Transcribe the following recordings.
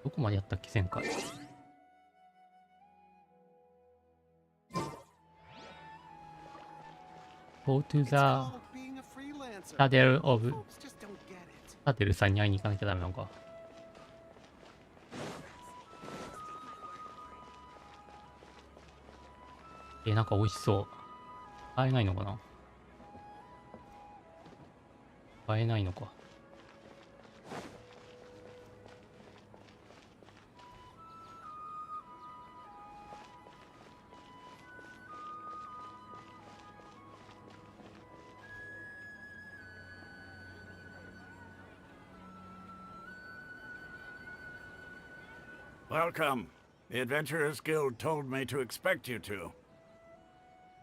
どこまでやったっけ前回。Go to the Saddle of サデルさんに会いに行かなきゃダメなのか。なんか美味しそう。買えないのかな。買えないのか。Welcome. The Adventurers Guild told me to expect you to.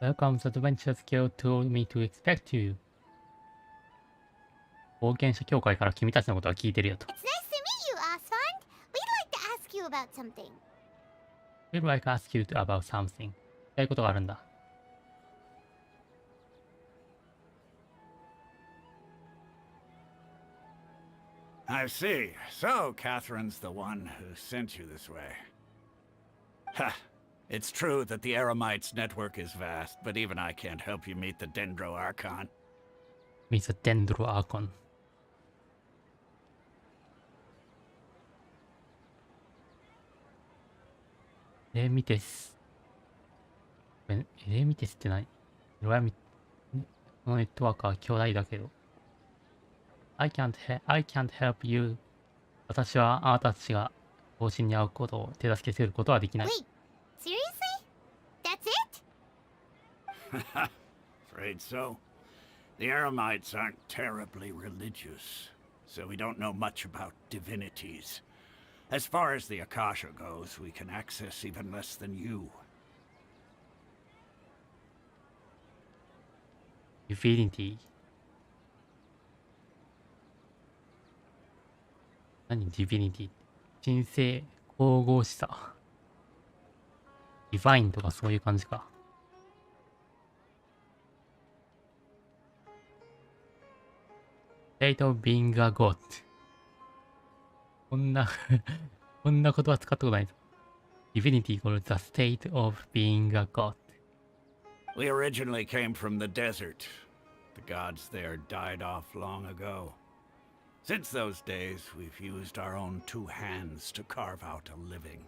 Welcome, the Adventurers Guild told me to expect you. 冒険者協会から君たちのことは聞いてるよと。It's nice to meet you, Osfond. We'd like to ask you about something. We'd like to ask you about something. やることがあるんだ。I see. So, Catherine's the one who sent you this way. Ha! It's true that the Eremites' network is vast, but even I can't help you meet the Dendro Archon. Meet the Dendro Archon. レミテス。レミテスって何？このネットワークは巨大だけど。I can't help you. 私はあなたたちが方針に合うことを手助けすることはできない。Wait, seriously? That's it? Afraid so. The Eremites aren't terribly religious, so we don't know much about divinities. As far as the Akasha goes, we can access even less than you. Divinity。何 Divinity？ 神聖、神々しさ。Divine とかそういう感じか。State of being a god。こんなこんな言葉使ったことないぞ。Divinity equals the state of being a god. We originally came from the desert. The gods there died off long ago. Since those days, we've used our own two hands to carve out a living.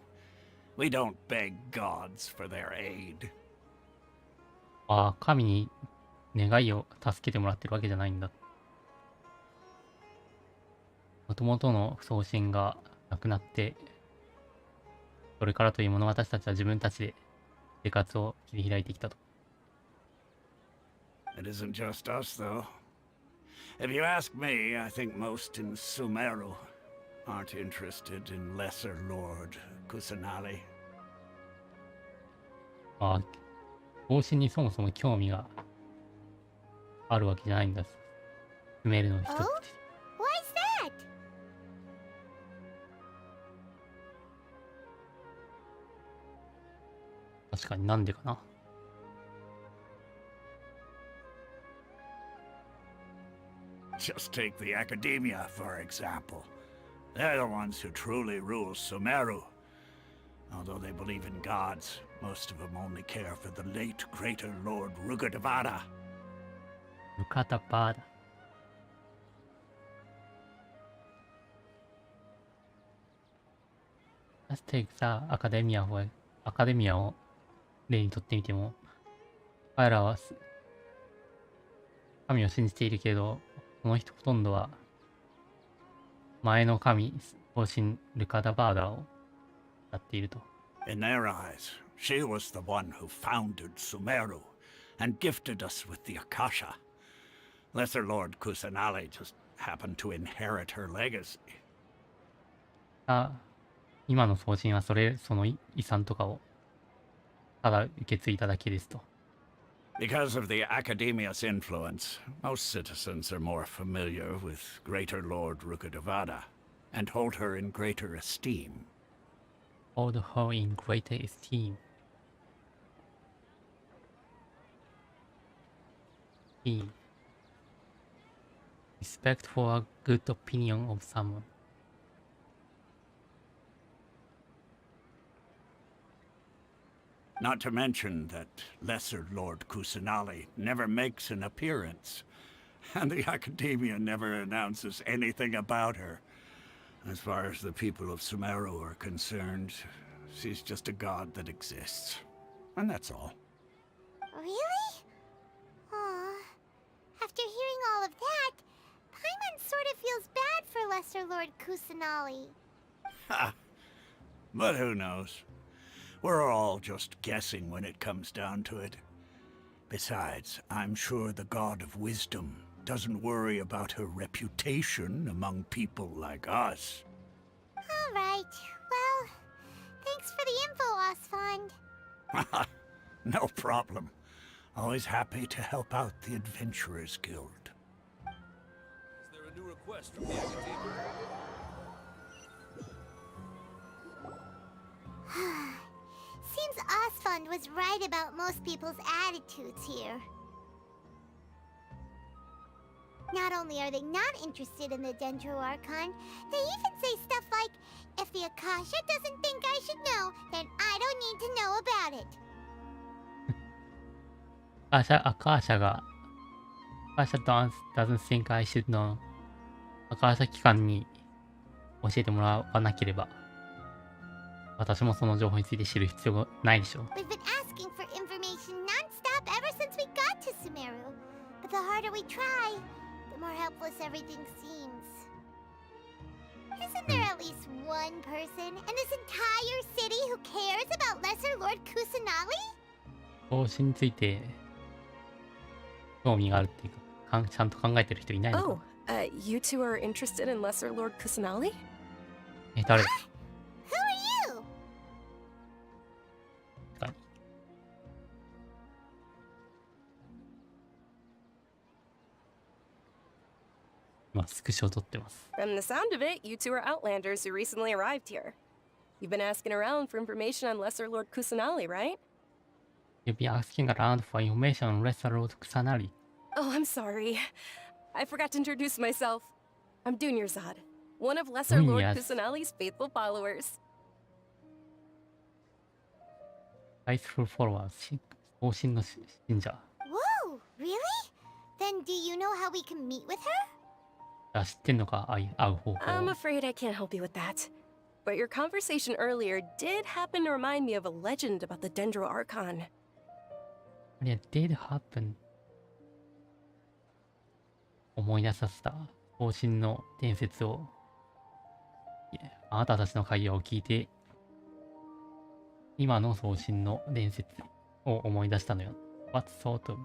We don't beg gods for their aid. ああ、神に願いを助けてもらってるわけじゃないんだ。もともとの送信がなくなって、それからというもの私たちは自分たちで生活を切り開いてきたと。It isn't just us, though. If you ask me, I think most in Sumeru aren't interested in Lesser Lord Kusanali. ああ、送信にそもそも興味があるわけじゃないんだ。スメルの人って。Oh? Why's that? 確かになんでかな。Just take the Academia, for example. They're the ones who truly rule Sumeru. Although they believe in gods, most of them only care for the late Greater Lord Rugadavada. ルカタパーだ。Let's take the Academia for アカデミアを例にとってみても、彼らは神を信じているけど、その人ほとんどは前の神、方針ルカダバーダをやっていると。In their eyes, she was the one who founded Sumeru and gifted us with the Akasha. Lesser Lord Kusanali just happened to inherit her legacy. 今の送信はその遺産とかをただ受け継いだだけですと。Because of the Academia's influence, most citizens are more familiar with Greater Lord Rugadavada and hold her in greater esteem. Hold her in greater esteem. Respect for a good opinion of someone. Not to mention that Lesser Lord Kusanali never makes an appearance, and the Academia never announces anything about her. As far as the people of Sumeru are concerned, she's just a god that exists. And that's all. Really? Aw. After hearing all of that, Paimon sort of feels bad for Lesser Lord Kusanali. Ha! But who knows? We're all just guessing when it comes down to it. Besides, I'm sure the God of Wisdom doesn't worry about her reputation among people like us. Alright, well, thanks for the info, Osfond. No problem. Always happy to help out the Adventurers Guild. Is there a new request from the Academia? Seems Osfond was right about most people's attitudes here. Not only are they not interested in the Dendro Archon, they even say stuff like, if the Akasha doesn't think I should know, then I don't need to know about it. アカーシャが、アカーシャ doesn't think I should know。アカーシャ機関に教えてもらわなければ、私もその情報について知る必要がないでしょう。We've been asking for information non-stop ever since we got to Sumeru. But the harder we try, the more helpless everything seems. Isn't there at least one person in this entire city who cares about Lesser Lord Kusanali? 投資について興味があるっていうか、ちゃんと考えてる人いないのか Oh, you two are interested in Lesser Lord Kusanali? 誰 Who are you? 今スクショを撮ってます。From the sound of it, you two are outlanders who recently arrived here. You've been asking around for information on Lesser Lord Kusanali, right? You'll be asking around for information on Lesser Lord Kusanali. Oh, I'm sorry. I forgot to introduce myself. I'm Dunyarzad, one of Lesser Lord Dunyaz. Kusanali's faithful followers. Faithful followers 方針の信者。 Whoa, really? Then do you know how we can meet with her? あ、知ってんのか、会う方法。 I'm afraid I can't help you with that. But your conversation earlier did happen to remind me of a legend about the Dendro Archon. It did happen. 思い出させた方針の伝説を、あなたたちの会話を聞いて、今の方針の伝説を思い出したのよ。What sort of?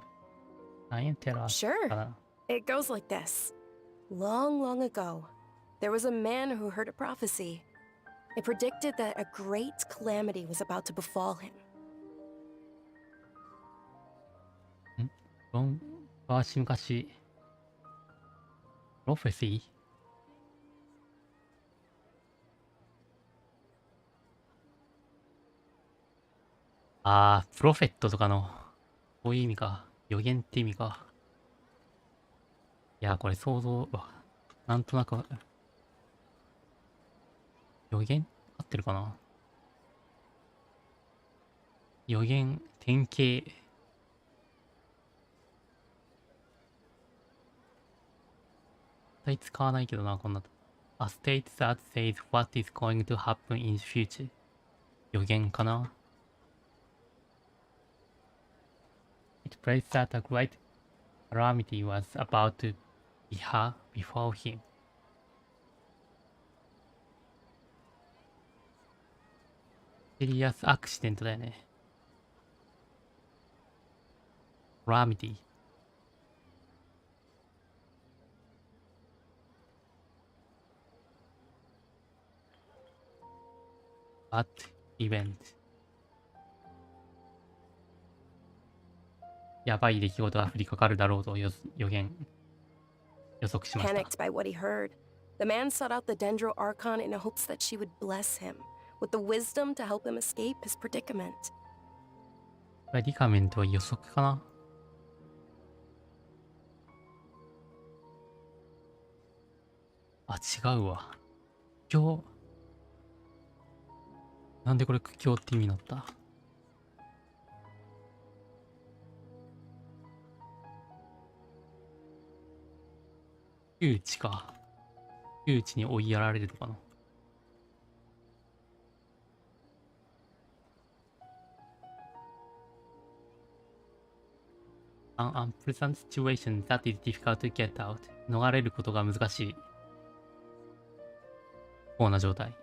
Tell us Sure. かな。 It goes like this. Long, long ago, there was a man who heard a prophecy. It predicted that a great calamity was about to befall him. 昔、プロフェシープロフェットとかの、こういう意味か。予言って意味か。いや、これ想像、なんとなく、予言合ってるかな。予言、典型。絶対使わないけどな、こんな。A state that says what is going to happen in the future. 予言かな。It plays that a great calamity was about to before him. シリアスアクシデントだよね。calamity。Bad event。やばい出来事が降りかかるだろうと予測しました。 Panicked by what he heard, the man sought out the Dendro Archon in hopes that she would bless him with the wisdom to help him escape his predicament. これリカメントは予測かな。違うわ。苦境。なんでこれ苦境って意味になった。窮地か。窮地に追いやられるとかな。An unpleasant situation that is difficult to get out. 逃れることが難しい。不幸な状態。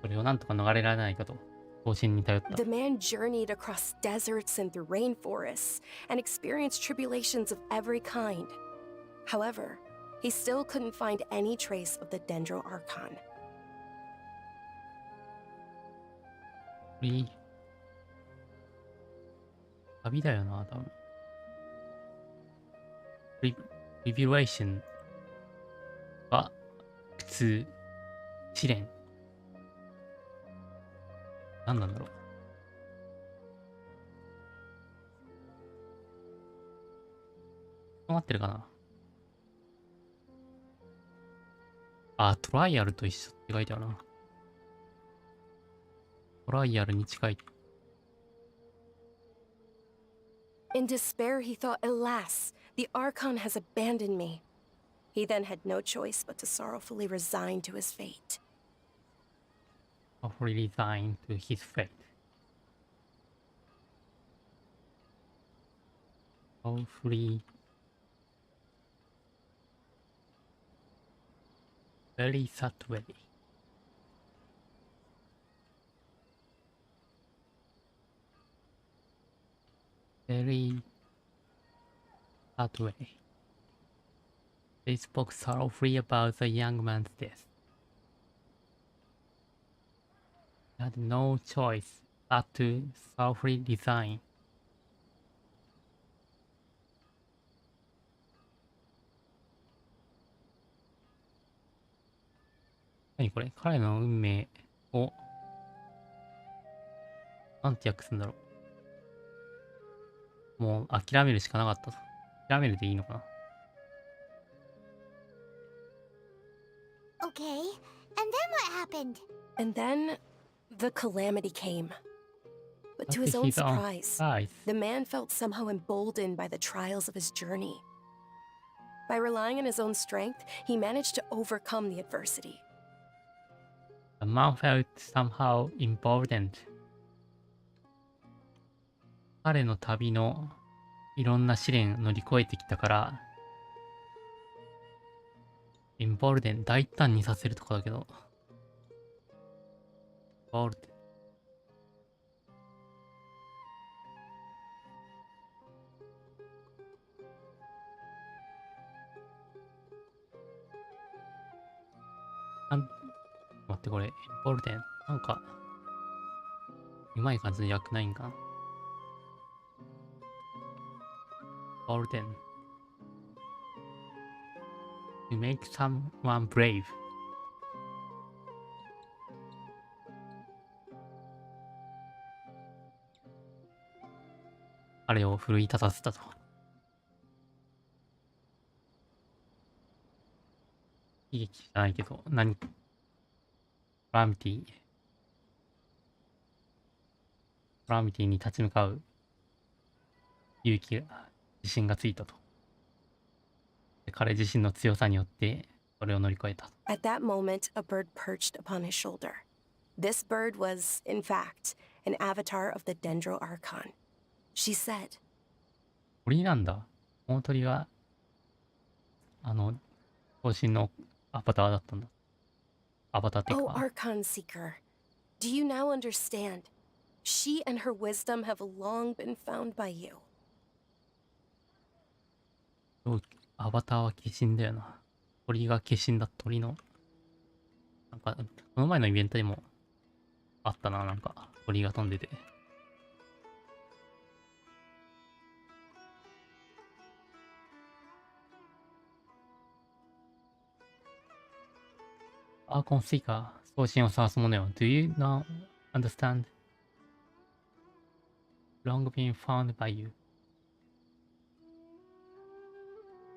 それをなんとか逃れられないかと、方針に頼った。The man journeyed across deserts and through rainforests and experienced tribulations of every kind. However, he still couldn't find any trace of the Dendro Archon. 旅だよな、多分。リビュレーションは苦痛、試練。何なんだろう。そうなってるかな。あ、トライアルと一緒って書いてあるな。トライアルに近い。In despair, he thought, alas, the Archon has abandoned me. He then had no choice but to sorrowfully resign to his fate. Resigned to his fate. Hopefully. Very sad way. Very sad way. They spoke sorrowfully about the young man's death. They had no choice but to sorrowfully resign. 何これ、彼の運命をなんて訳すんだろう。もう諦めるしかなかったと。諦めるでいいのかな。Okay, and then what happened? And then the calamity came. But to his own His own surprise, surprise. the man felt somehow emboldened by the trials of his journey. By relying on his own strength, he managed to overcome the adversity. The man felt somehow emboldened. 彼の旅のいろんな試練を乗り越えてきたから、emboldened 大胆にさせるとかだけど、emboldened待ってこれ、emboldened なんかうまい感じの訳ないんかな。emboldened to make someone brave. 彼を奮い立たせたと。悲劇じゃないけど、カラミティに立ち向かう勇気が、自信がついたと。で彼自身の強さによってそれを乗り越えた。At that moment, a bird perched upon his shoulder. This bird was, in fact, an avatar of the Dendro Archon. She said, 鳥なんだ。この鳥は、方針のアバターだったんだ。アバターっていう Oh, か、Archon Seeker, do you now understand? She and her wisdom have long been found by you. アバターは化身だよな。鳥が化身だ。鳥の。なんか、この前のイベントでもあったな。なんか、鳥が飛んでて。アーコンスイカー、送信を探すものよ。Do you now understand? Long been found by you.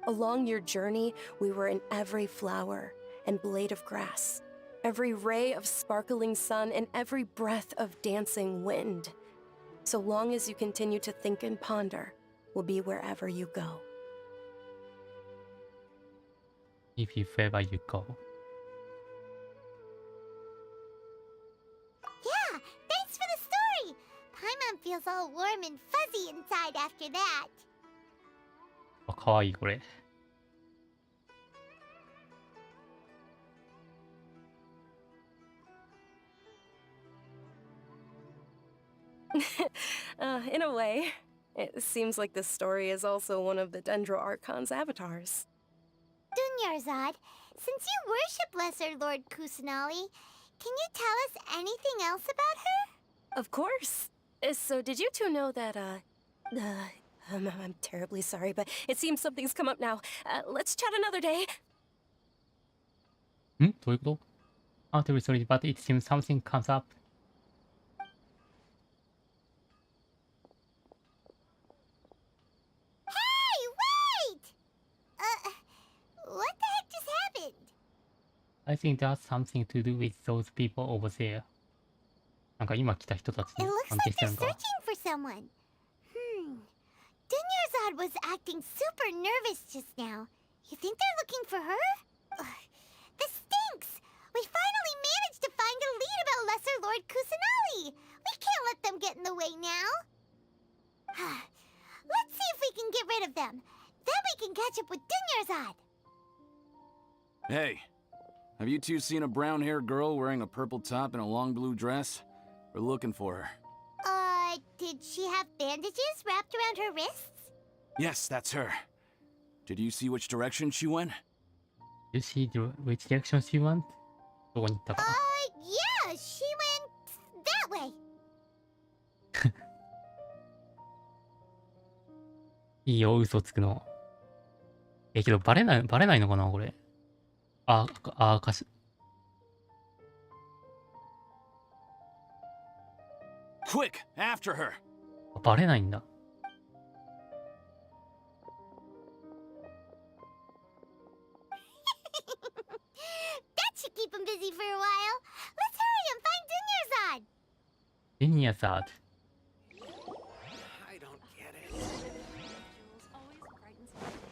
Along your journey, we were in every flower and blade of grass, every ray of sparkling sun, and every breath of dancing wind. So long as you continue to think and ponder, we'll be wherever you go. If you wherever you go. Yeah, thanks for the story. Paimon feels all warm and fuzzy inside after that. あ、かわいいこれ。In a way, it seems like this story is also one of the Dendro Archon's avatars. Dunyarzad, since you worship Lesser Lord Kusanali, can you tell us anything else about her? Of course. So did you two know that, I'm terribly sorry, but it seems something's come up now. Let's chat another day. んどういうこと？ Not really sorry, but it seems something comes up. Hey, wait! What the heck just happened? I think that's something to do with those people over there. なんか今来た人たち It に looks 関 like 係してる they're のか。 searching for someone. Dunyarzad was acting super nervous just now. You think they're looking for her? Ugh, this stinks! We finally managed to find a lead about Lesser Lord Kusanali! We can't let them get in the way now. Let's see if we can get rid of them. Then we can catch up with Dunyarzad. Hey, have you two seen a brown-haired girl wearing a purple top and a long blue dress? We're looking for her. Did she have bandages wrapped around her wrists? Yes, that's her. Did you see which direction she went? You see which direction she went? どこに行ったか。Yeah, she went that way. いいよ、嘘つくの。けどバレないのかな、これ。かし。Quick, after her! バレないんだ。That should keep him busy for a while. Let's hurry and find Dunyarzad. デニアザード。 I don't get it. Jules always brightens my day.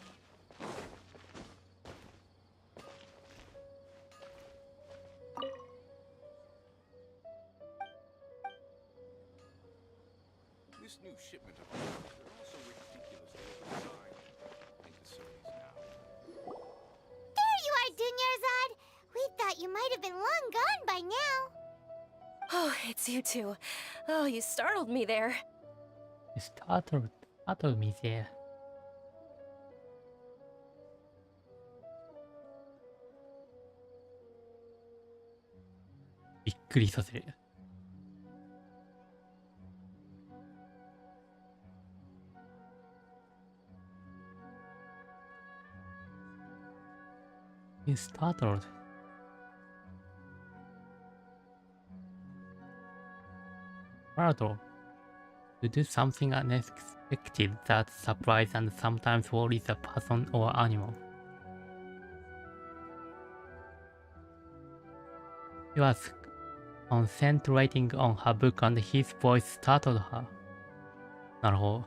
This new shipment of items are also ridiculously overdesigned. I think the series now. There you are, Dunyarzad. We thought you might have been long gone by now. Oh, it's you two. Oh, you startled me there. startled me there. びっくりさせる。You startled. Startled. To do something unexpected that surprises and sometimes worries a person or animal. He was concentrating on her book and his voice startled her. なるほ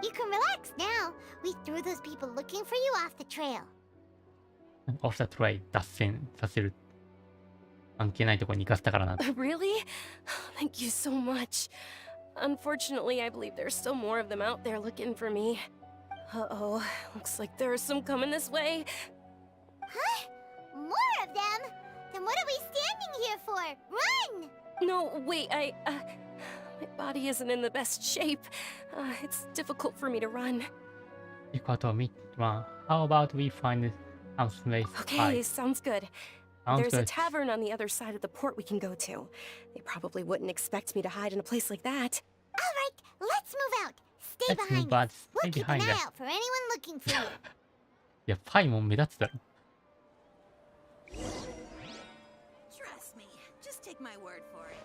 ど。 You can relax now. We threw those people looking for you off the trail. Off the trail 脱線させる。関係ないところに行かせたからな。 Really? Thank you so much. Unfortunately, I believe there's still more of them out there looking for me. Uh-oh, looks like there are some coming this way. Huh? More of them? Then what are we standing here for? Run! No, wait, my body isn't in the best shape. It's difficult for me to run. いうことを見て、まあ、How about we find some place to Okay, hide? sounds good. Sounds There's a good. tavern on the other side of the port we can go to. They probably wouldn't expect me to hide in a place like that. All right, let's move out. Stay Let's behind move out. us. We'll Stay keep an behind eye us. out for anyone looking for you. いや、パイも目立つだろ。 Trust me. Just take my word for it.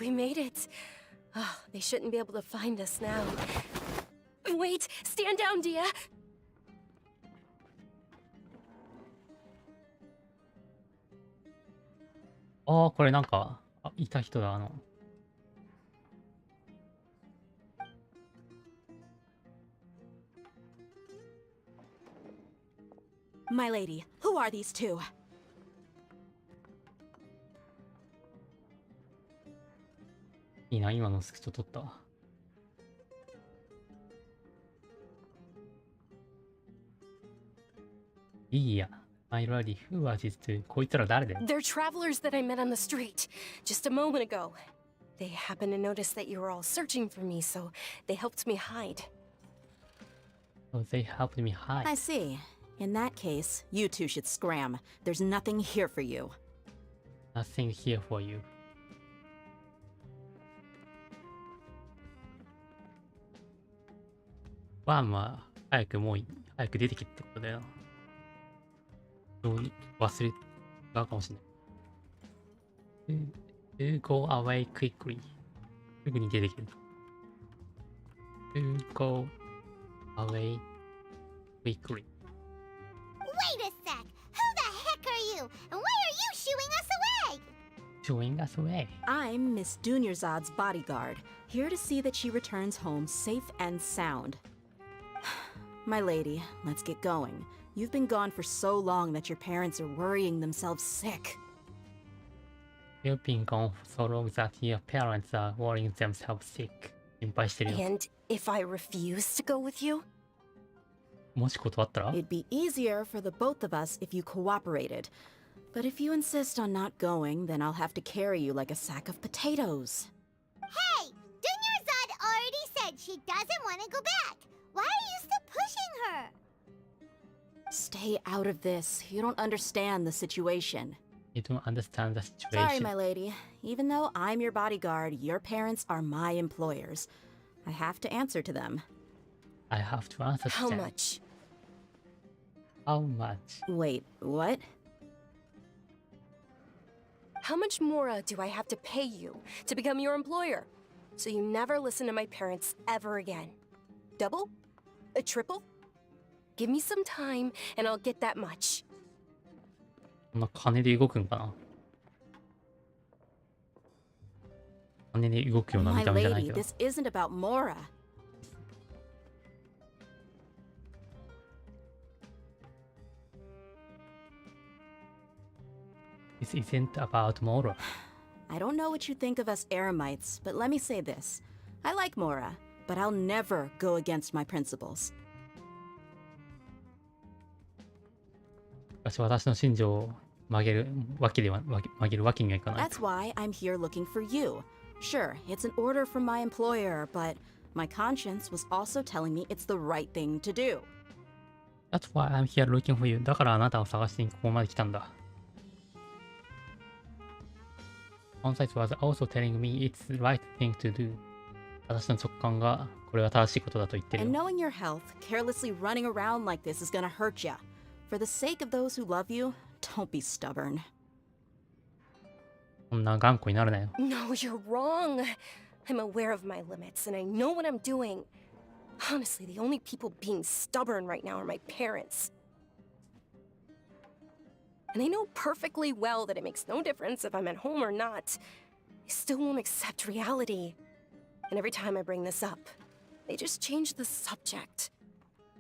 We made it. Oh, they shouldn't be able to find us now. Wait, stand down, Dia. ああ、これなんか、いた人だ、My lady, who are these two? いいな、今のスクショ撮ったわ。いいや。My lady, who are these two? こいつら誰だよ。 They're travelers that I met on the street just a moment ago. They happened to notice that you were all searching for me, so they helped me hide. So they helped me hide. I see. In that case, you two should scram. There's nothing here for you. Nothing here for you. ワンは早く出てきてってことだよな。忘れたかもしれない。To go away quickly. すぐに出てきる。To go away quickly. Wait a sec! Who the heck are you? And why are you shooing us away? Showing us away. I'm Miss Dunyarzad's bodyguard, here to see that she returns home safe and sound. My lady, let's get going. You've been gone for so long that your parents are worrying themselves sick. You've been gone so long that your parents are worrying themselves sick. 心配してるよ。 And if I refuse to go with you? もし断ったら It'd be easier for the both of us if you cooperated. But if you insist on not going, then I'll have to carry you like a sack of potatoes. Hey! Dunyarzad already said she doesn't want to go back. Why are you still pushing her? Stay out of this. You don't understand the situation. You don't understand the Sorry, situation. my lady. Even though I'm your bodyguard, your parents are my employers. I have to answer to them. I have to answer to How them. much? How much? Wait, what? How much more do I have to pay you to become your employer? So you never listen to my parents ever again. Double? A triple? Give me some time and I'll get that much. こんな金で動くんかな。金で動くような My 見た目じゃない lady, けど。 this isn't about Mora. This isn't about Mora. I don't know what you think of us Eremites, but let me say this. I like Mora, but I'll never go against my principles. 私の信条を曲げるわけにはいかない That's。why I'm here looking for you. Sure, it's an order from my employer, but my conscience was also telling me it's the right thing to do. That's why I'm here looking for you. だからあなたを探しにここまで来たんだ。Conscience was also telling me it's the right thing to do. 私の直感がこれは正しいことだと言ってる And よ。 knowing your health, carelessly running around like this is gonna hurt ya. For the sake of those who love you, don't be stubborn. こんな頑固になるなよ。 No, you're wrong. I'm aware of my limits and I know what I'm doing. Honestly, the only people being stubborn right now are my parents. And I know perfectly well that it makes no difference if I'm at home or not. They still won't accept reality. And every time I bring this up, they just change the subject.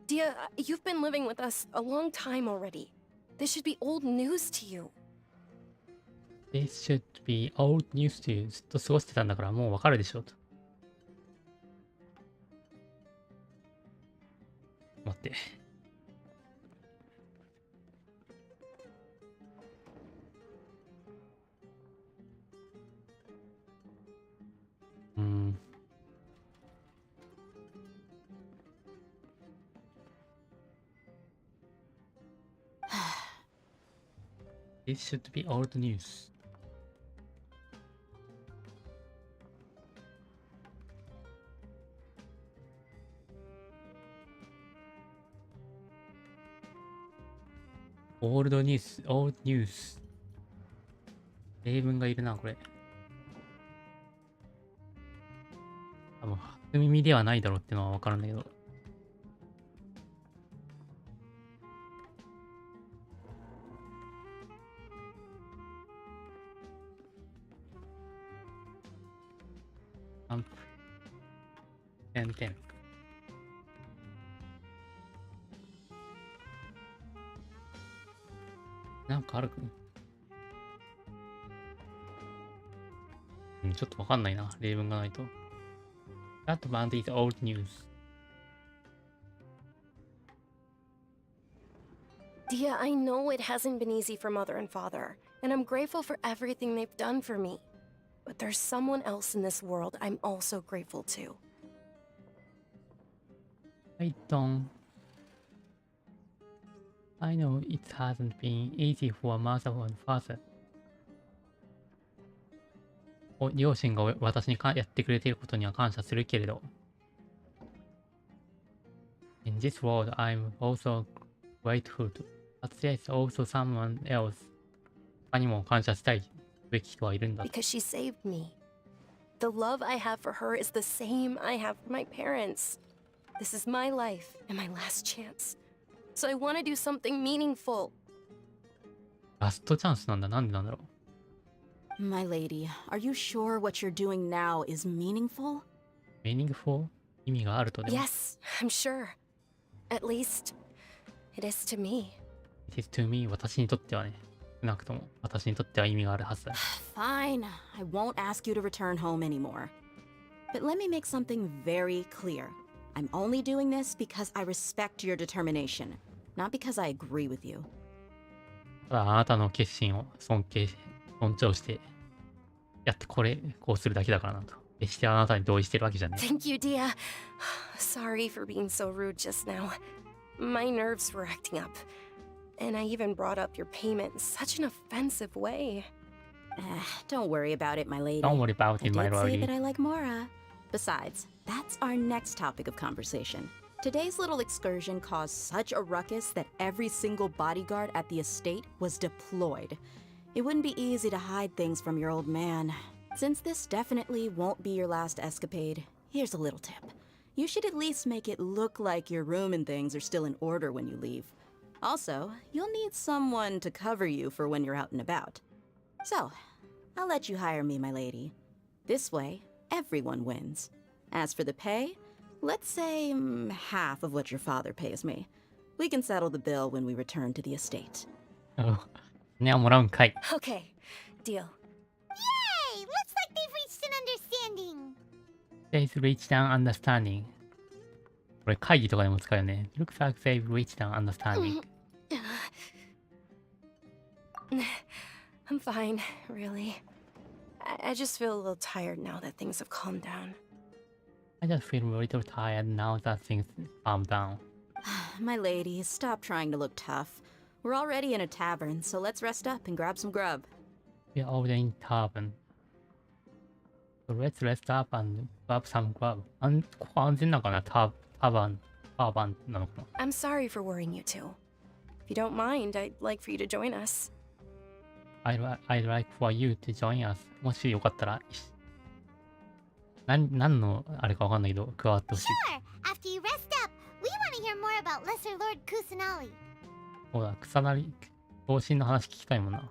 Dia, you've been living with us a long time already. This should be old news to you. This should be old news to you. ずっと過ごしてたんだからもうわかるでしょうと。待って。This should be old news. Old news, old news. 例文がいるな、これ。多分、初耳ではないだろうっていうのはわかるんだけど。アンプ。点々。なんかあるかな。ちょっとわかんないな。例文がないと。That band is old news. Dia, I know it hasn't been easy for Mother and Father, and I'm grateful for everything they've done for me. But there's someone else in this world I'm also grateful to. I know it hasn't been easy for mother and father. 両親が私にやってくれていることには感謝するけれど。In this world, I'm also grateful to. But there's also someone else. 他にも感謝したいべき人はいるんだ。Because she saved me. The love I have for her is the same I have for my parents. This is my life and my last chance. So I want to do something meaningful. ラストチャンスなんだ。なんでなんだろう。My lady, are you sure what you're doing now is meaningful? Meaningful? 意味があるとでも。Yes, I'm sure. At least, it is to me. It is to me. 私にとってはね。少なくとも私にとっては意味があるはずだ。Fine, I won't ask you to return home anymore. But let me make something very clear. I'm only doing this because I respect your determination, not because I agree with you. ただあなたの決心を尊重してやってこうするだけだからなと。決してあなたに同意してるわけじゃねえ。Thank you, Dia. Sorry for being so rude just now. My nerves were acting up. And I even brought up your payment in such an offensive way. Don't worry about it, my lady. Don't worry about it, my I did say lady. that I like Mora. Besides, that's our next topic of conversation. Today's little excursion caused such a ruckus that every single bodyguard at the estate was deployed. It wouldn't be easy to hide things from your old man. Since this definitely won't be your last escapade, here's a little tip. You should at least make it look like your room and things are still in order when you leave. Also, you'll need someone to cover you for when you're out and about. So, I'll let you hire me, my lady. This way, everyone wins. As for the pay, let's say half of what your father pays me. We can settle the bill when we return to the estate. 金はもらうんかい。Okay, deal. Yay! Looks like they've reached an understanding. They've reached an understanding. これ会議とかでも使うよね。Looks like they've reached an understanding. I'm fine, really. I just feel a little tired now that things have calmed down. I just feel a little tired now that things calm down. My lady, stop trying to look tough. We're already in a tavern, so let's rest up and grab some grub. We're already in tavern. So let's rest up and grab some grub. ここ安全なのかな？ターバンなのかな？ I'm sorry for worrying you two. If you don't mind, I'd like for you to join us. I'd like for you to join us. もしよかったら、何のあれかわかんないけど、加わってほしい。Sure. After you rest up, we want to hear more about Lesser Lord Kusanali. そうだ、草なり、同心の話聞きたいもんな。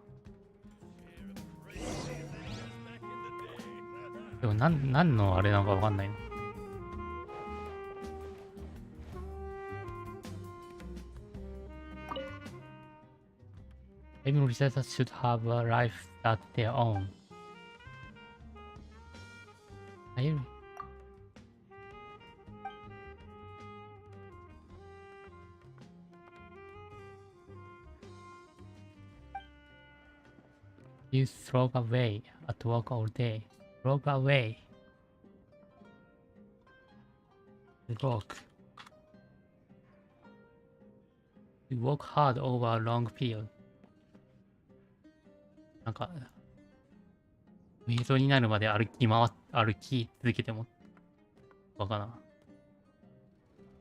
でも何のあれなのかわかんないな。Every researcher should have a life that their own. You slog away at work all day. Slog away. Slog. You work hard over a long period. なんか、瞑想になるまで歩き続けても、わか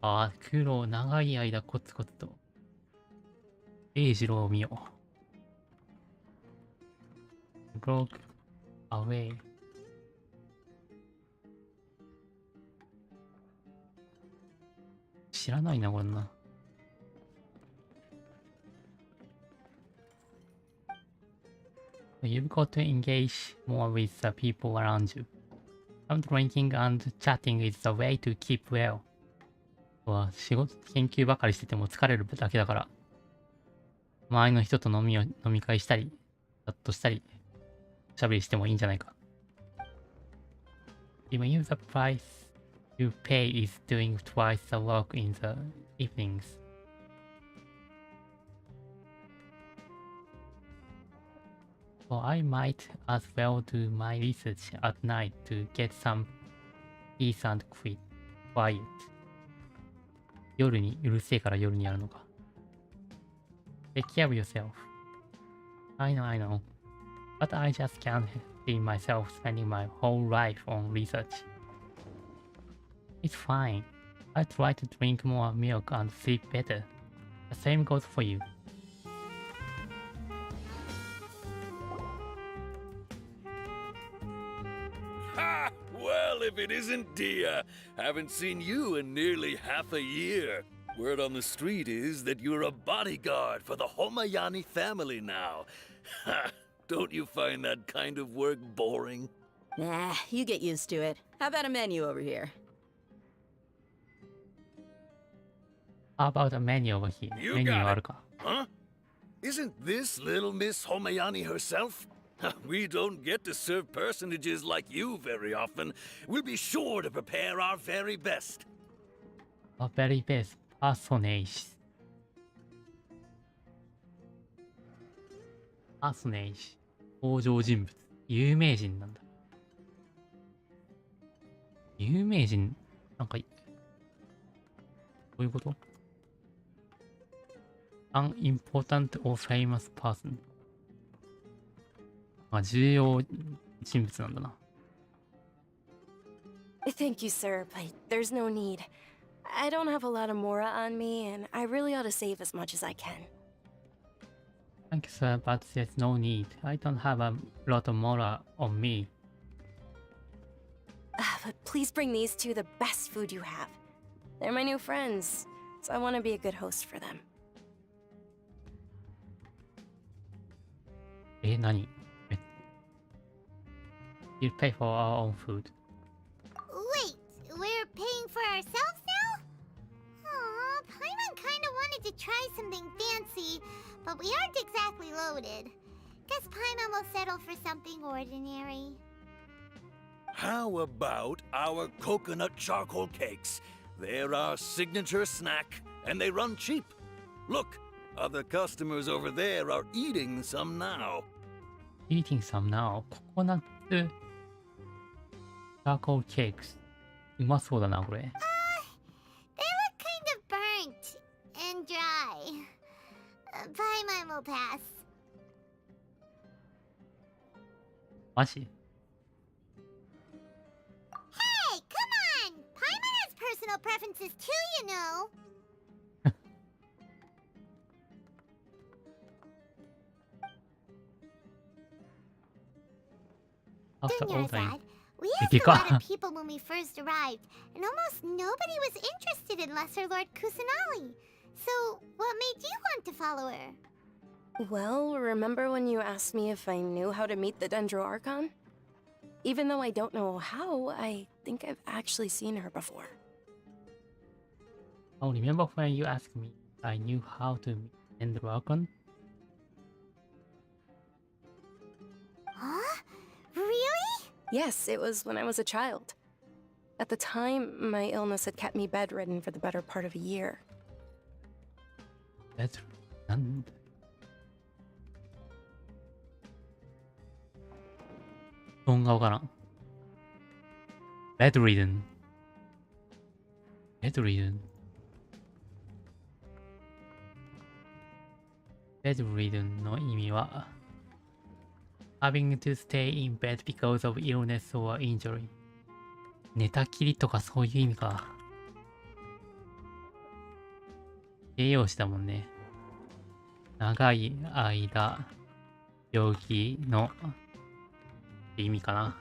な。苦労、長い間コツコツと。英二郎を見よう。Broke away. 知らないな、こんな。You've got to engage more with the people around you. Some drinking and chatting is the way to keep well. 仕事、研究ばかりしてても疲れるだけだから、周りの人と飲み会したり、チャットしたり、おしゃべりしてもいいんじゃないか。Even if the price you pay is doing twice the work in the evenings. So I might as well do my research at night to get some peace and quiet. 夜にうるせえから夜にやるのか。Take care of yourself. I know. But I just can't see myself spending my whole life on research. It's fine. I try to drink more milk and sleep better. The same goes for you. Ha! Well, if it isn't Dia. Haven't seen you in nearly half a year. Word on the street is that you're a bodyguard for the Homayani family now. Ha! Don't you find that kind of work boring? Nah, you get used to it. How about a menu over here? How about a menu over here? You メニュー got あ it. るか。 Huh? Isn't this little Miss Homayani herself? We don't get to serve personages like you very often. We'll be sure to prepare our very best. A very best personage. Personage. 登場人物。有名人なんだ。有名人、なんか、どういうこと？ An important or famous person. まあ、重要人物なんだな。Thank you, sir, but there's no need. I don't have a lot of mora on me, and I really ought to save as much as I can. Thank you, sir, but there's no need. I don't have a lot of moral on me. But please bring these two the best food you have. They're my new friends, so I want to be a good host for them. 何？You pay for our own food. Wait, we're paying for ourselves now? Aw, Paimon kinda wanted to try something fancy, but we aren't exactly loaded. Guess Paimon will settle for something ordinary. How about our coconut charcoal cakes? They're our signature snack, and they run cheap. Look, other customers over there are eating some now. Eating some now. ココナッツチャーコールケークス。うまそうだな、これ。They look kind of burnt and dry. Paimon will pass. マジ？ Hey, come on! Paimon has personal preferences too, you know. After all time. Dunyarzad, we asked a lot of people when we first arrived, and almost nobody was interested in Lesser Lord Kusanali. So, what made you want to follow her? Well, remember when you asked me if I knew how to meet the Dendro Archon? Even though I don't know how, I think I've actually seen her before. Oh, remember when you asked me I knew how to end the dragon? Huh? Really? Yes, it was when I was a child. At the time, my illness had kept me bedridden for the better part of a year. That's... なんで音がわからん。Bedridden. Bedridden. Bedridden の意味は Having to stay in bed because of illness or injury. 寝たきりとかそういう意味か。形容詞だもんね。長い間、病気のって意味かな。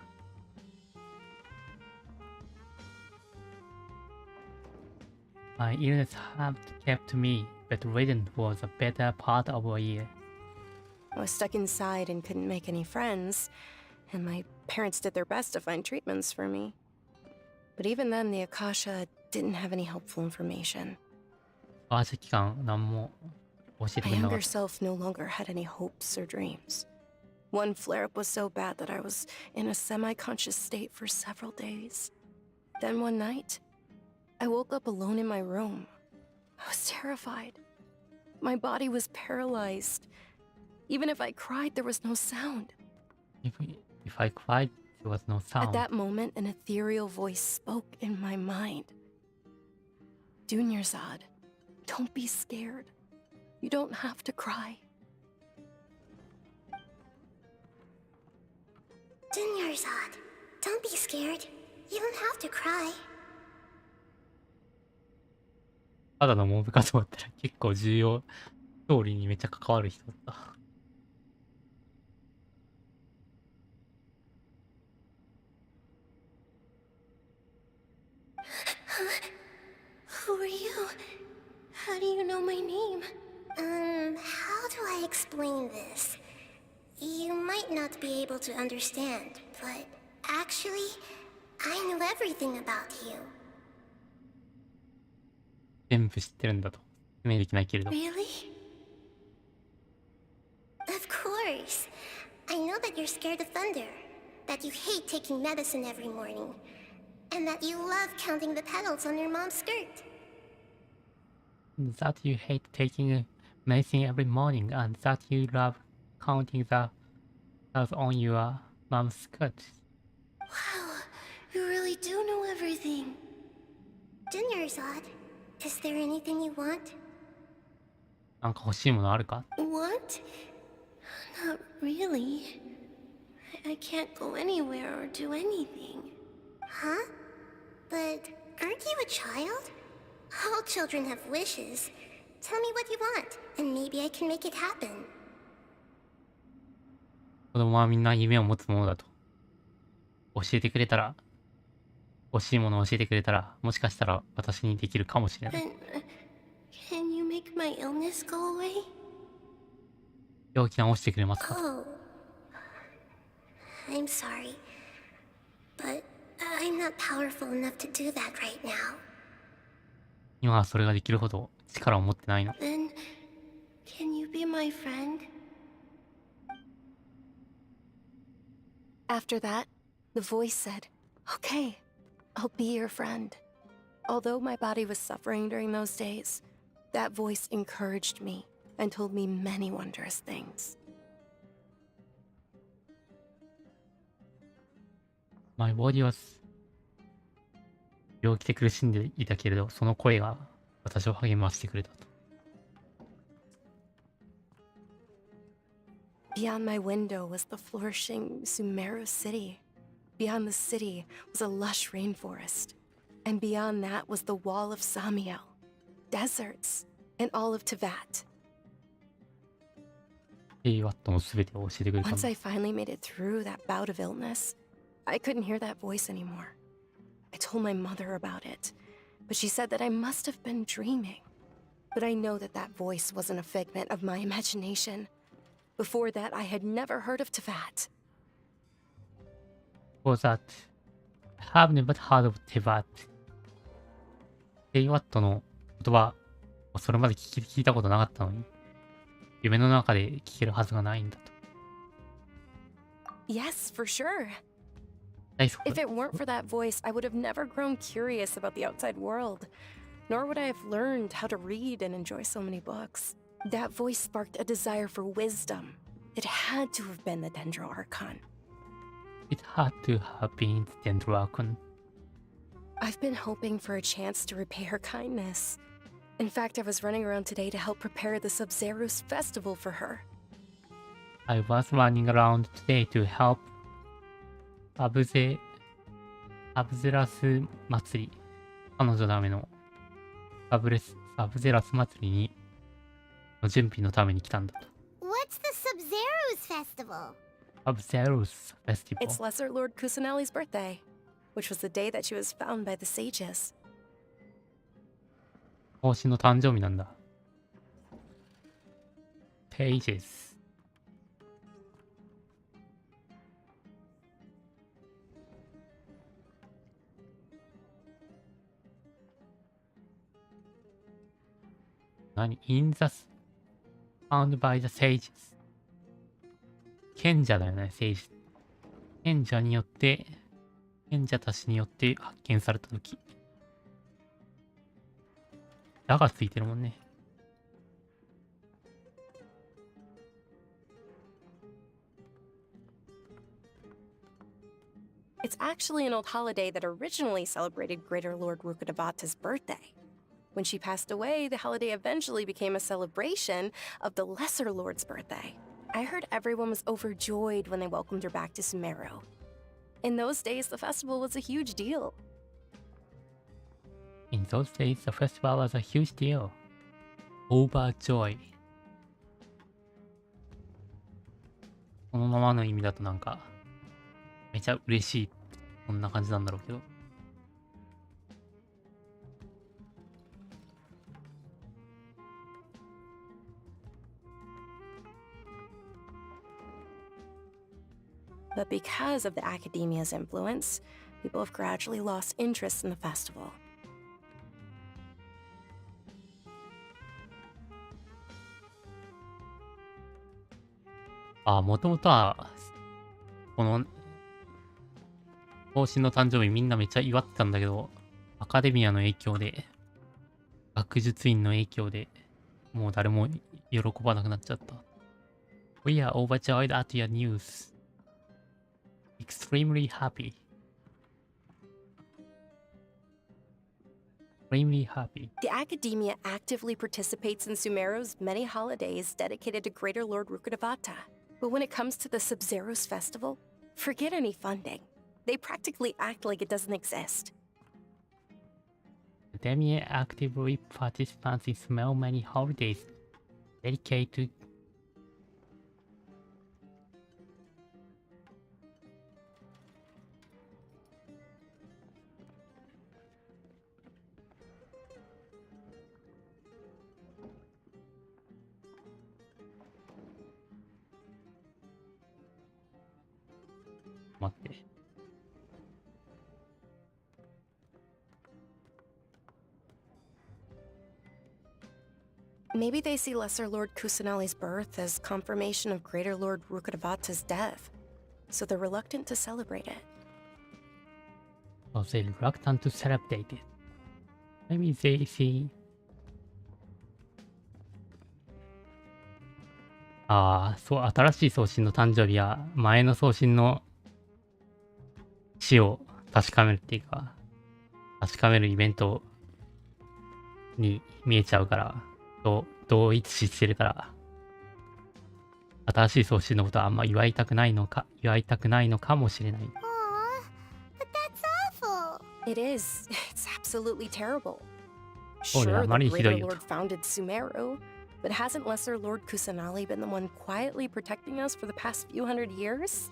My illness had kept me bedridden for the better part of a year. I was stuck inside and couldn't make any friends, and my parents did their best to find treatments for me. But even then, the Akasha didn't have any helpful information. アーシャ期間何も教えてく My れなかっ younger た。 self no longer had any hopes or dreams. One flare-up was so bad that I was in a semi-conscious state for several days. Then one night, I woke up alone in my room. I was terrified. My body was paralyzed. Even if I cried, there was no sound. If I cried, there was no At sound. that moment, an ethereal voice spoke in my mind. Dunyarzad, don't be scared. You don't have to cry. Dunyarzad, don't be scared. You don't have to cry. ただのモブかと思ったら結構重要、ストーリーにめっちゃ関わる人だった。Who are you? How do you know my name? How do I explain this? You might not be able to understand, but actually, I know everything about you. 全部知ってるんだと。説明できないけれど。 Really? Of course. I know that you're scared of thunder, that you hate taking medicine every morning, and that you love counting the petals on your mom's skirt. That you hate taking medicine every morning and that you love counting the stars on your mom's skirt. Wow, you really do know everything. Dunyarzad, is there anything you want? なんか欲しいものあるか？ Want? Not really. I can't go anywhere or do anything. Huh? But aren't you a child? All children have wishes. Tell me what you want, and maybe I can make it happen. 子供はみんな夢を持つものだと。教えてくれたら、欲しいものを教えてくれたら、もしかしたら私にできるかもしれない。 Can you make my illness go away? 病気治してくれますか？ Oh. I'm sorry. But I'm not powerful enough to do that right now. 今はそれができるほど力を持ってないの。 Then, can you be my friend? After that, the voice said, "Okay, I'll be your friend." Although my body was suffering during those days, that voice encouraged me and told me many wondrous things. My body was 病気で苦しんでいたけれど、その声が私を励ましてくれたと。 Beyond my window was the flourishing Sumeru city. Beyond the city was a lush rainforest. And beyond that was the wall of Samiel, deserts, and all of Teyvat. 平和との全てを教えてくれたん Once だ。 I finally made it through that bout of illness, I couldn't hear that voice anymore. I told my mother about it, but she said that I must have been dreaming. But I know that that voice wasn't a figment of my imagination. Before that, I had never heard of Teyvat. For that, I have never heard of Teyvat. 平和との言葉をそれまで聞いたことなかったのに、夢の中で聞けるはずがないんだと。 Yes, for sure. 大好き If it weren't for that voice, I would have never grown curious about the outside world, nor would I have learned how to read and enjoy so many books. That voice sparked a desire for wisdom. It had to have been the Dendro Archon. It had to have been the Dendroarchon. I've been hoping for a chance to repay her kindness. In fact, I was running around today to help prepare the Sub-Zerus festival for her. I was running around today to help アブゼラス祭り。彼女のためのサブゼラス祭りにの準備のために来たんだと。 What's the Sub-Zerus festival? サブゼラスフェスティバル。 It's Lesser Lord Kusanali's birthday, which was the day that she was found by the sages. 方針の誕生日なんだ。Pages。何 ?In the found by the sages。賢者だよね、sages。賢者によって、賢者たちによって発見されたとき。だがついてるもんね。It's actually an old holiday that originally celebrated Greater Lord Rukkhadevata's birthday. When she passed away, the holiday eventually became a celebration of the Lesser Lord's birthday. I heard everyone was overjoyed when they welcomed her back to Sumeru. In those days, the festival was a huge deal. In those days, the festival was a huge deal. Overjoy。このままの意味だとなんか、めちゃ嬉しい。こんな感じなんだろうけど。But because of the academia's influence, people have gradually lost interest in the festival. もともとは、この、方針の誕生日みんなめっちゃ祝ってたんだけど、アカデミアの影響で、学術院の影響で、もう誰も喜ばなくなっちゃった。We are overjoyed at your news. Extremely happy. Extremely happy. The academia actively participates in Sumeru's many holidays dedicated to Greater Lord Rukkhadevata. But when it comes to the Sub-Zero's festival, forget any funding. They practically act like it doesn't exist. Academia actively participates in small many holidays dedicated to待って。Maybe they see Lesser Lord Kusanali's birth as confirmation of Greater Lord Rukkhadevata's death, so they're reluctant to celebrate it. So they're reluctant to celebrate it. Maybe they see... そう、新しい送信の誕生日は前の送信の死を確かめるっていうか、確かめるイベントに見えちゃうから、同一視してるから、新しい送信のことはあんま祝いたくないのかもしれない。Aw, but that's awful. It is. It's absolutely terrible. Oh, yeah, Sure, the Mari Greater Hidoyo. Lord founded Sumeru, but hasn't Lesser Lord Kusanali been the one quietly protecting us for the past few hundred years?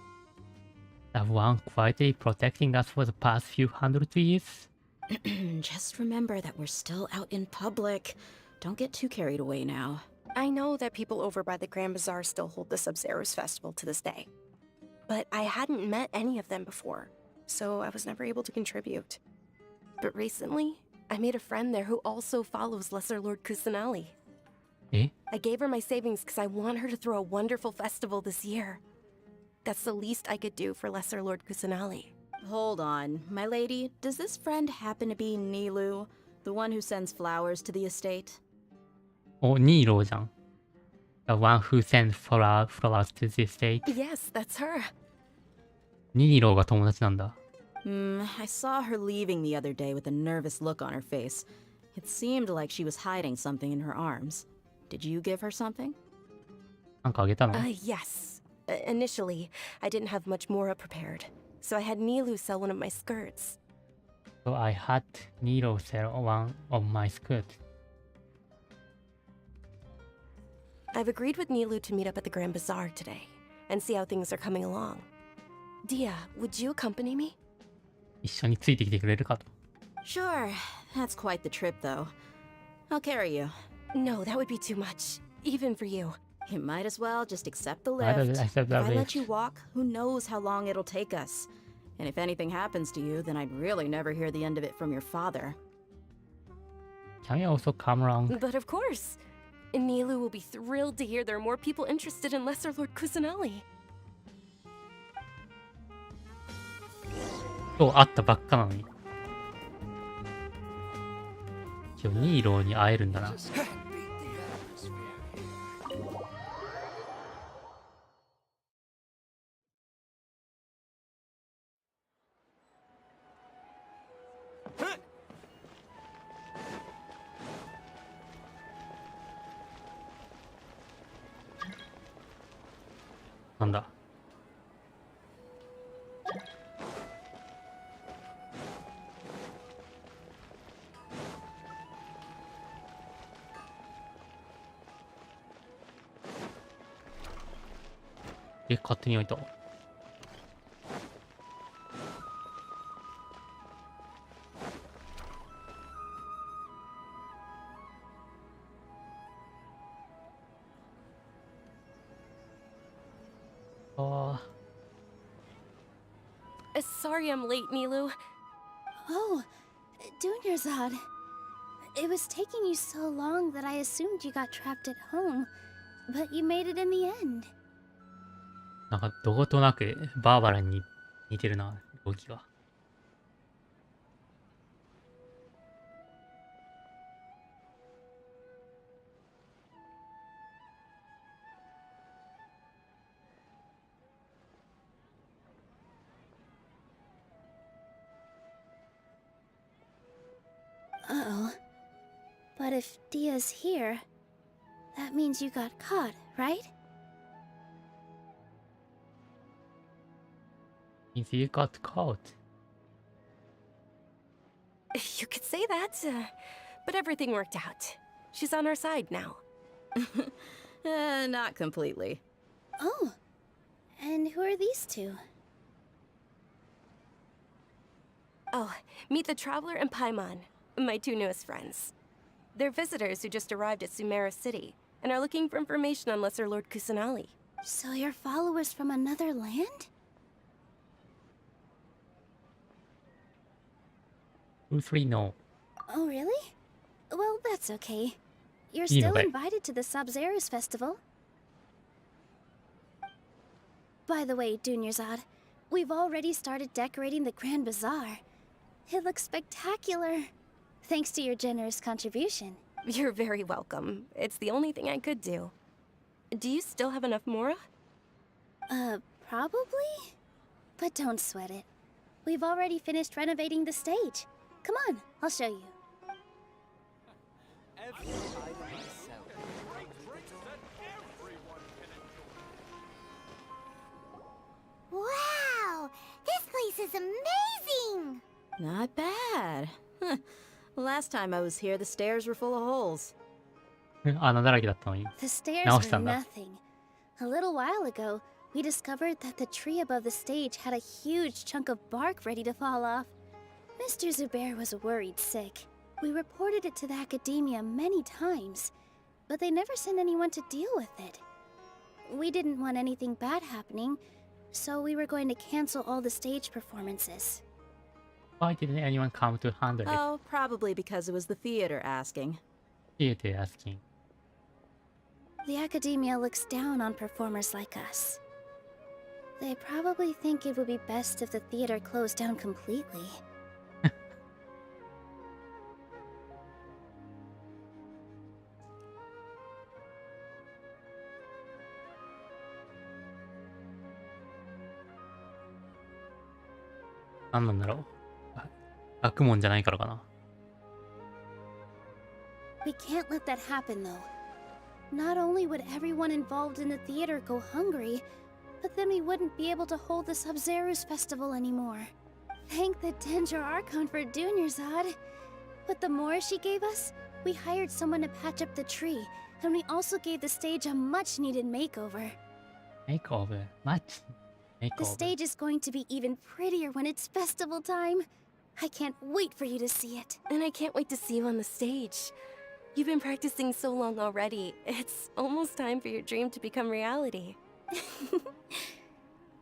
The one quietly protecting us for the past few hundred years? Just remember that we're still out in public. Don't get too carried away now. I know that people over by the Grand Bazaar still hold the Sub-Zero's festival to this day. But I hadn't met any of them before, so I was never able to contribute. But recently, I made a friend there who also follows Lesser Lord Kusanali. Eh? I gave her my savings because I want her to throw a wonderful festival this year. That's the least I could do for Lesser Lord Kusanali. Hold on, my lady. Does this friend happen to be Nilu, the one who sends flowers to the estate? ニーローじゃん。The one who sends flowers to the estate. Yes, that's her. ニーローが友達なんだ。I saw her leaving the other day with a nervous look on her face. It seemed like she was hiding something in her arms. Did you give her something? なんかあげたの？ Yes. Initially, I didn't have much more prepared, so I had Nilu sell one of my skirts. So I had Nilo sell one of my skirts. I've agreed with Nilu to meet up at the Grand Bazaar today and see how things are coming along. Dia, would you accompany me? 一緒についてきてくれるかと。Sure. That's quite the trip, though. I'll carry you. No, that would be too much. Even for you. You might as well just accept the Might as lift. well accept If the I let you lift. walk, who knows how long it'll take us. And if anything happens to you, then I'd really never hear the end of it from your father. Can we also come along? But of course. Nilu will be thrilled to hear there are more people interested in Lesser Lord Kusanali. 今日会ったばっかなのに。今日ニーローに会えるんだな。なんだ。勝手に置いた。Sorry I'm late, Nilu. Oh, Dunyarzad. It was taking you so long that I assumed you got trapped at home, but you made it in the end. なんかどことなくバーバラに似てるな、動きが。Uh-oh. But if Dia's here, that means you got caught, right? Means you got caught. You could say that, but everything worked out. She's on our side now. Not completely. Oh. And who are these two? Oh, meet the Traveler and Paimon, my two newest friends. They're visitors who just arrived at Sumeru City and are looking for information on Lesser Lord Kusanali. So you're followers from another land? Who three know? Oh, really? Well, that's okay. You're You know still that. invited to the Sub-Zerus Festival. By the way, Dunyarzad, we've already started decorating the Grand Bazaar. It looks spectacular. Thanks to your generous contribution. You're very welcome. It's the only thing I could do. Do you still have enough Mora? Probably? But don't sweat it. We've already finished renovating the stage. Come on, I'll show you. Wow! This place is amazing! Not bad. Last time I was here, the stairs were full of holes. 穴だらけだったのに。 The stairs 直し were たんだ。 nothing. A little while ago, we discovered that the tree above the stage had a huge chunk of bark ready to fall off. Mr. Zubair was worried sick. We reported it to the academia many times, but they never sent anyone to deal with it. We didn't want anything bad happening, so we were going to cancel all the stage performances. Why didn't anyone come to handle it? Oh, probably because it was the theater asking. Theater asking. The academia looks down on performers like us. They probably think it would be best if the theater closed down completely. What なんだろう。学問じゃないからかな。 We can't let that happen, though. Not only would everyone involved in the theater go hungry, but then we wouldn't be able to hold the Sub-Zerus Festival anymore. Thank the Danger Archon for Dunyarzad. With the more she gave us, we hired someone to patch up the tree, and we also gave the stage a much-needed makeover. Makeover. Much. The Makeover. stage is going to be even prettier when it's festival time. I can't wait for you to see it. And I can't wait to see you on the stage. You've been practicing so long already. It's almost time for your dream to become reality.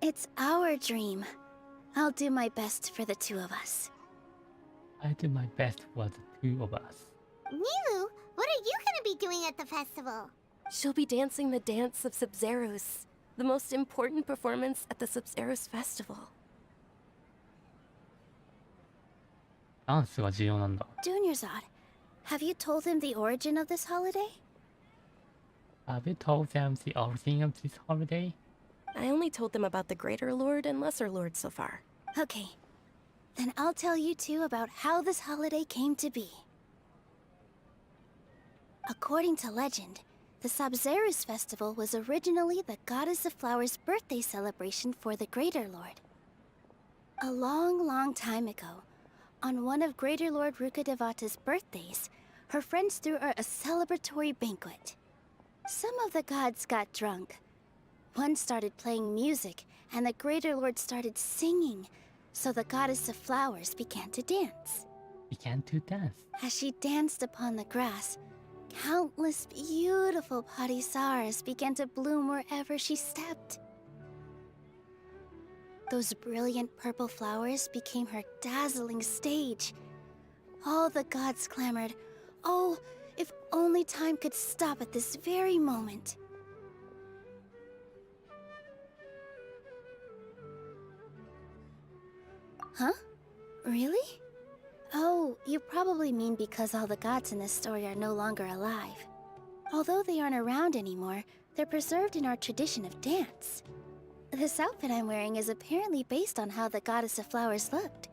It's our dream. I'll do my best for the two of us. I do my best for the two of us. Nilu, what are you gonna be doing at the festival? She'll be dancing the dance of Sub-Zeros, the most important performance at the Sub-Zeros festival. ダンスが重要なんだ。 Junior Zod, have you told him the origin of this holiday? Have you told them the origin of this holiday? I only told them about the Greater Lord and Lesser Lord so far. Okay. Then I'll tell you two about how this holiday came to be. According to legend, the Sub-Zeros festival was originally the Goddess of Flowers' birthday celebration for the Greater Lord. A long, long time ago, on one of Greater Lord Rukadevata's birthdays, her friends threw her a celebratory banquet. Some of the gods got drunk. One started playing music, and the Greater Lord started singing, so the Goddess of Flowers began to dance. Began to dance. As she danced upon the grass, countless beautiful parisaras began to bloom wherever she stepped. Those brilliant purple flowers became her dazzling stage. All the gods clamored, "Oh, if only time could stop at this very moment." Huh? Really? Oh, you probably mean because all the gods in this story are no longer alive. Although they aren't around anymore, they're preserved in our tradition of dance. This outfit I'm wearing is apparently based on how the Goddess of Flowers looked.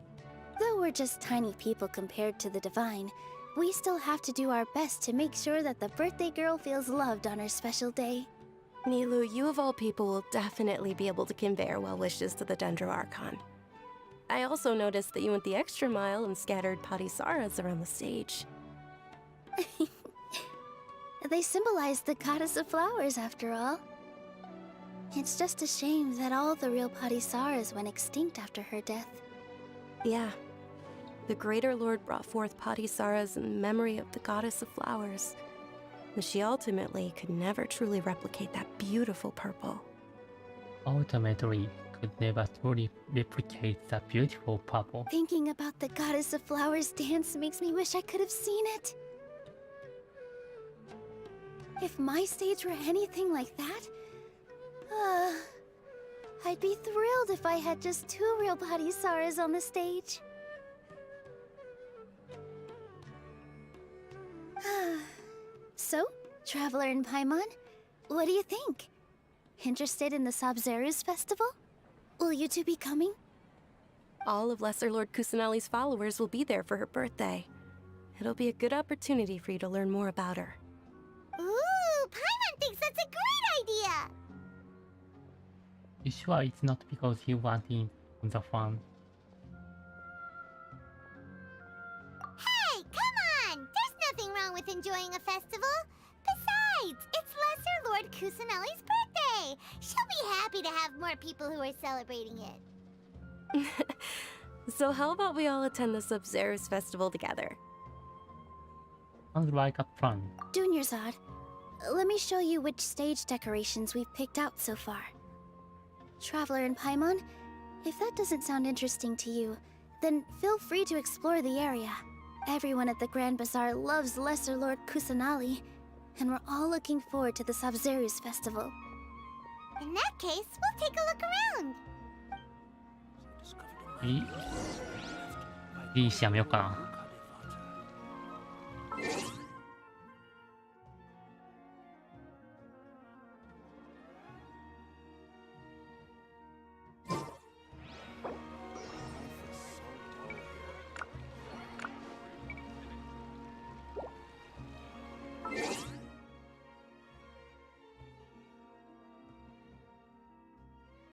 Though we're just tiny people compared to the divine, we still have to do our best to make sure that the birthday girl feels loved on her special day. Nilu, you of all people will definitely be able to convey our well wishes to the Dendro Archon. I also noticed that you went the extra mile and scattered Padisaras around the stage. They symbolize the Goddess of Flowers, after all. It's just a shame that all the real Padisaras went extinct after her death. Yeah. The Greater Lord brought forth Padisaras in memory of the Goddess of Flowers. But she ultimately could never truly replicate that beautiful purple. Ultimately, could never truly replicate that beautiful purple. Thinking about the Goddess of Flowers dance makes me wish I could have seen it. If my stage were anything like that, I'd be thrilled if I had just two real Padisaras on the stage. So, Traveler and Paimon, what do you think? Interested in the Sub-Zeros festival? Will you two be coming? All of Lesser Lord Kusanali's followers will be there for her birthday. It'll be a good opportunity for you to learn more about her. Ooh, Paimon thinks that's a great idea! You sure it's not because you want in on the fun? Hey, come on! There's nothing wrong with enjoying a festival. Besides, it's Lesser Lord Kusanali's birthday. She'll be happy to have more people who are celebrating it. So how about we all attend the Sub-Zeros festival together? Sounds like a plan. Junior Zod, let me show you which stage decorations we've picked out so far. Traveler and Paimon, if that doesn't sound interesting to you, then feel free to explore the area. Everyone at the Grand Bazaar loves Lesser Lord Kusanali, and we're all looking forward to the Sub-Zeros festival. In that case, we'll take a look around. いいしやめようかな。